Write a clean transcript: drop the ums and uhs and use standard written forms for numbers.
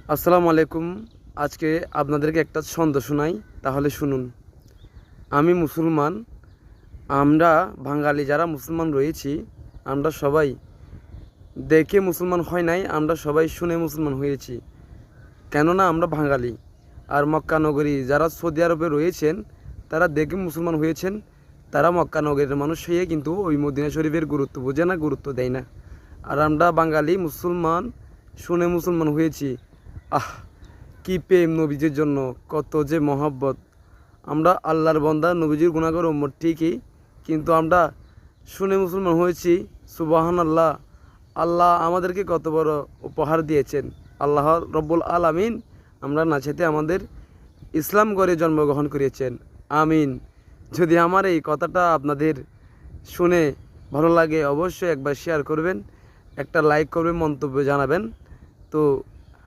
আসসালামু আলাইকুম। আজকে আপনাদেরকে একটা ছন্দ শোনাই, তাহলে শুনুন। আমি মুসলমান, আমরা বাঙালি যারা মুসলমান রয়েছি, আমরা সবাই দেখে মুসলমান হয় নাই, আমরা সবাই শুনে মুসলমান হয়েছি। কেননা আমরা বাঙালি। আর মক্কা নগরী যারা সৌদি আরবে রয়েছেন, তারা দেখে মুসলমান হয়েছেন। তারা মক্কা নগরীর মানুষ হয়ে কিন্তু ওই মদিনা শরীফের গুরুত্ব বোঝে না, গুরুত্ব দেয় না। আর আমরা বাঙালি মুসলমান শুনে মুসলমান হয়েছি। আহ, কি প্রেম নবীজির জন্য, কত যে মহব্বত। আমরা আল্লাহর বান্দা, নবীজির গুনাহগার উম্মত ঠিকই, কিন্তু আমরা শুনে মুসলমান হয়েছি। সুবহান আল্লাহ। আল্লাহ আমাদেরকে কত বড় উপহার দিয়েছেন। আল্লাহ রব্বুল আলামিন আমরা না চাইতে আমাদের ইসলাম ঘরে জন্মগ্রহণ করিয়েছেন। আমিন। যদি আমার এই কথাটা আপনাদের শুনে ভালো লাগে, অবশ্যই একবার শেয়ার করবেন, একটা লাইক করবেন, মন্তব্য জানাবেন। তো